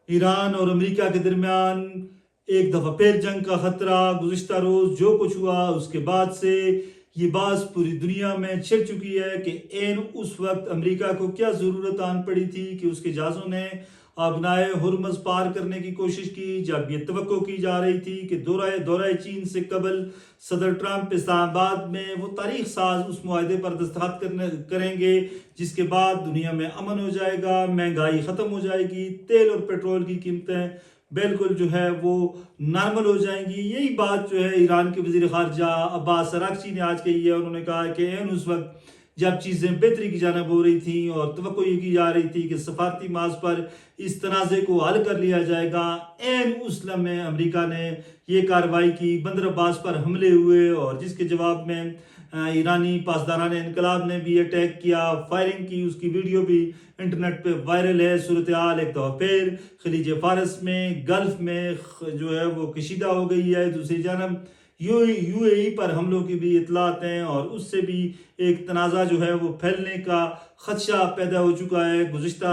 Iran और America के दरमियान एक दफ़ा फिर जंग का ख़तरा। गुज़िश्ता रोज़ जो कुछ हुआ उसके बाद से ये बात पूरी दुनिया में छिड़ चुकी है कि एन उस वक्त अमेरिका को क्या ज़रूरत आन पड़ी थी कि उसके जहाज़ों ने आबनाए हुर्मज़ पार करने की कोशिश की, जब ये तवक्को की जा रही थी कि दौरा चीन से कबल सदर ट्रंप इस्लामाबाद में वो तारीख साज उस मुआहदे पर दस्तखत करेंगे जिसके बाद दुनिया में अमन हो जाएगा, महंगाई ख़त्म हो जाएगी, तेल और पेट्रोल की कीमतें बिल्कुल जो है वो नॉर्मल हो जाएंगी। यही बात जो है ईरान के वज़ीर ख़ारजा अब्बास अराग़ची ने आज कही है। उन्होंने कहा कि एन उस वक्त जब चीज़ें बेहतरी की जानब हो रही थी और तवक्को ये की जा रही थी कि सफारती मार्ज पर इस तनाज़े को हल कर लिया जाएगा, एन उस लम्हे अमेरिका ने ये कार्रवाई की, बंदर अब्बास पर हमले हुए और जिसके जवाब में ईरानी पासदारान इनकलाब ने भी अटैक किया, फायरिंग की, उसकी वीडियो भी इंटरनेट पे वायरल है। सूरत हाल एक दफ़ा फिर खलीज फारस में, गल्फ में जो है वो कशीदा हो गई है। दूसरी जानब यूएई पर हमलों की भी इतलात हैं और उससे भी एक तनाज़ा जो है वो फैलने का खदशा पैदा हो चुका है। गुज़िश्ता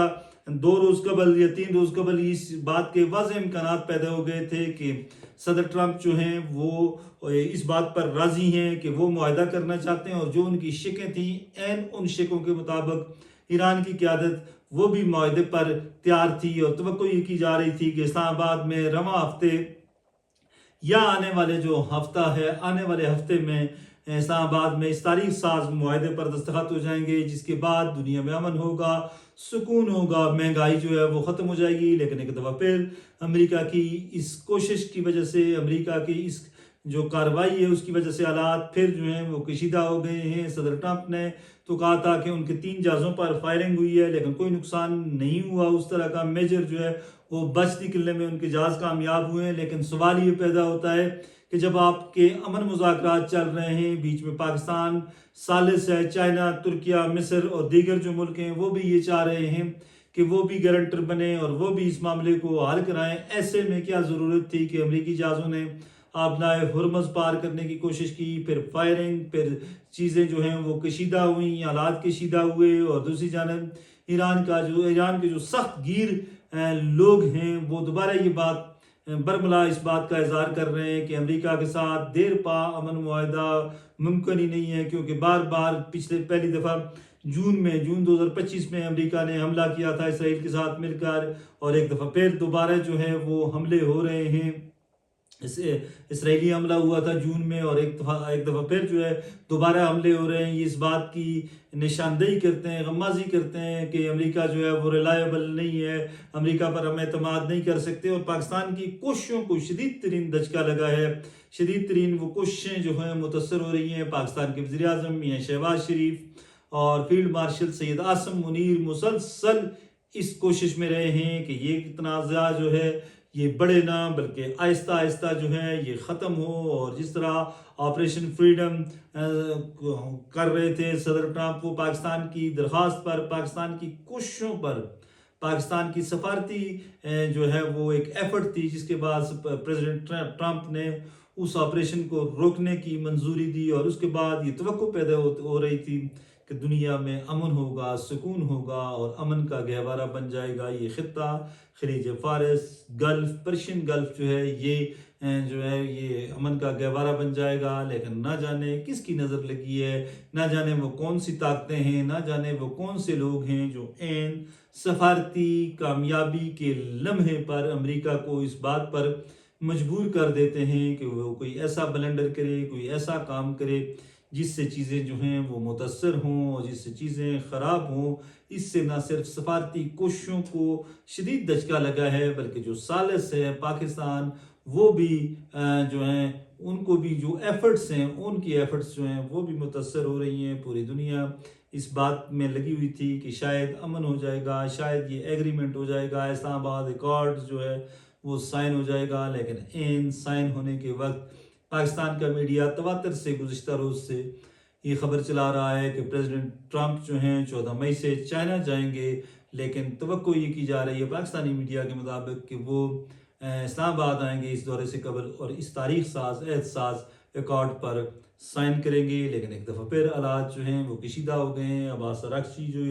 2 रोज़ कबल या 3 रोज़ कबल इस बात के वाज़ेह इम्कानात पैदा हो गए थे कि सदर ट्रंप जो हैं वो इस बात पर राज़ी हैं कि वो मुआहदा करना चाहते हैं और जो उनकी शिकें थी एन उन शिकों के मुताबिक ईरान की क़यादत वो भी मुआहदे पर तैयार थी और तवक्को ये की जा रही थी कि इस्लामाबाद में रवां हफ्ते या आने वाले जो हफ्ता है, आने वाले हफ्ते में इस्लामाबाद में इस तारीख साज मुआहदे पर दस्तखत हो जाएंगे जिसके बाद दुनिया में अमन होगा, सुकून होगा, महंगाई जो है वो ख़त्म हो जाएगी। लेकिन एक दफ़ा फिर अमेरिका की इस कोशिश की वजह से, अमेरिका की इस जो कार्रवाई है उसकी वजह से हालात फिर जो हैं वो कशीदा हो गए हैं। सदर ट्रंप ने तो कहा था कि उनके 3 जहाज़ों पर फायरिंग हुई है लेकिन कोई नुकसान नहीं हुआ उस तरह का मेजर जो है वो बच निकलने में उनके जहाज़ कामयाब हुए हैं। लेकिन सवाल ये पैदा होता है कि जब आपके अमन मुज़ाकरात चल रहे हैं, बीच में पाकिस्तान सालिस है, चाइना, तुर्किया, मिस्र और दीगर जो मुल्क हैं वो भी ये चाह रहे हैं कि वो भी गारंटर बने और वो भी इस मामले को हल कराएं। ऐसे में क्या ज़रूरत थी कि अमरीकी जहाज़ों ने आबनाए हुर्मज़ पार करने की कोशिश की, फिर फायरिंग, फिर चीज़ें जो हैं वो कशीदा हुई, हालात कशीदा हुए और दूसरी जानब ईरान के जो सख्त गिर लोग हैं वो दोबारा ये बात बरमला इस बात का इजहार कर रहे हैं कि अमेरिका के साथ देर पा अमन मुआहदा मुमकिन ही नहीं है, क्योंकि बार बार पहली दफ़ा जून 2025 में अमेरिका ने हमला किया था इसराइल के साथ मिलकर और एक दफ़ा फिर दोबारा जो है वो हमले हो रहे हैं। इसराइली हमला हुआ था जून में और एक दफ़ा फिर जो है दोबारा हमले हो रहे हैं। ये इस बात की निशानदेही करते हैं, गम्माजी करते हैं कि अमेरिका जो है वो रिलायबल नहीं है, अमेरिका पर हम एतमाद नहीं कर सकते और पाकिस्तान की कोशिशों को शदीद तरीन दचका लगा है। शदीद तरीन वो कोशिशें जो हैं मुतसर हो रही हैं। पाकिस्तान के वज़ीर आज़म मियां शहबाज शरीफ और फील्ड मार्शल सैयद आसम मुनीर मुसलसल इस कोशिश में रहे हैं कि ये तनाज़ा जो है ये बढ़े ना, बल्कि आहिस्ता आहिस्ता जो है ये ख़त्म हो। और जिस तरह ऑपरेशन फ्रीडम कर रहे थे सदर ट्रंप, वो पाकिस्तान की दरख्वास्त पर, पाकिस्तान की कोशिशों पर, पाकिस्तान की सफारती जो है वो एक एफर्ट थी जिसके बाद प्रेसिडेंट ट्रंप ने उस ऑपरेशन को रोकने की मंजूरी दी और उसके बाद ये तवक्को पैदा हो रही थी कि दुनिया में अमन होगा, सुकून होगा और अमन का गहवारा बन जाएगा ये ख़ित्ता। खलीज फारस, गल्फ़, पर्शियन गल्फ़ जो है ये जो है ये अमन का गहवारा बन जाएगा। लेकिन ना जाने किसकी नज़र लगी है, ना जाने वो कौन सी ताकतें हैं, ना जाने वो कौन से लोग हैं जो एन सफारती कामयाबी के लम्हे पर अमेरिका को इस बात पर मजबूर कर देते हैं कि वो कोई ऐसा ब्लंडर करे, कोई ऐसा काम करे जिससे चीज़ें जो हैं वो मुतासर हों और जिससे चीज़ें ख़राब हों। इससे ना सिर्फ सफारती कोशिशों को शदीद दचका लगा है बल्कि जो सालिस है पाकिस्तान वो भी जो हैं उनको भी जो एफ़र्ट्स हैं उनकी एफ़र्ट्स जो हैं वो भी मुतासर हो रही हैं। पूरी दुनिया इस बात में लगी हुई थी कि शायद अमन हो जाएगा, शायद ये एग्रीमेंट हो जाएगा, इस्लामाबाद अकॉर्ड जो है वो साइन हो जाएगा। लेकिन इन साइन होने के वक्त पाकिस्तान का मीडिया तवातर से गुज़िश्ता रोज़ से ये खबर चला रहा है कि प्रेसिडेंट ट्रंप जो हैं 14 मई से चाइना जाएंगे। लेकिन तवक्को ये की जा रही है पाकिस्तानी मीडिया के मुताबिक कि वो इस्लामाबाद आएंगे इस दौरे से कबल और इस तारीख साज एहतसाज अकॉर्ड पर साइन करेंगे। लेकिन एक दफ़ा फिर हालात जो हैं वो कशीदा हो गए हैं। अब्बास अराग़ची जो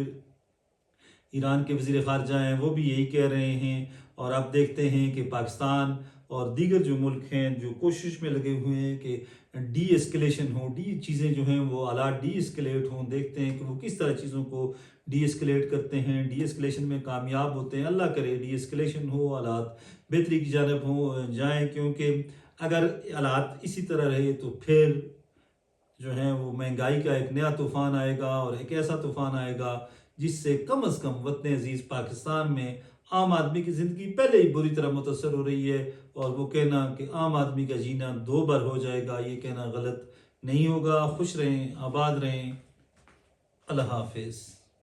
ईरान के वज़ीर ख़ारजा हैं वो भी यही कह रहे हैं اور اب دیکھتے ہیں کہ پاکستان اور دیگر جو ملک ہیں جو کوشش میں لگے ہوئے ہیں کہ ڈی ایسکلیشن ہو، چیزیں جو ہیں وہ حالات ڈی ایسکلیٹ ہوں. دیکھتے ہیں کہ وہ کس طرح چیزوں کو ڈی ایسکلیٹ کرتے ہیں، ڈی ایسکلیشن میں کامیاب ہوتے ہیں. اللہ کرے ڈی ایسکلیشن ہو، حالات بہتری کی جانب جائیں، کیونکہ اگر حالات اسی طرح رہے تو پھر جو ہے وہ مہنگائی کا ایک نیا طوفان آئے گا، اور ایک ایسا طوفان آئے گا جس سے کم از کم وطن عزیز پاکستان میں عام آدمی کی زندگی پہلے ہی بری طرح متاثر ہو رہی ہے. اور وہ کہنا کہ عام آدمی کا جینا دو بار ہو جائے گا، یہ کہنا غلط نہیں ہوگا. خوش رہیں، آباد رہیں. اللہ حافظ.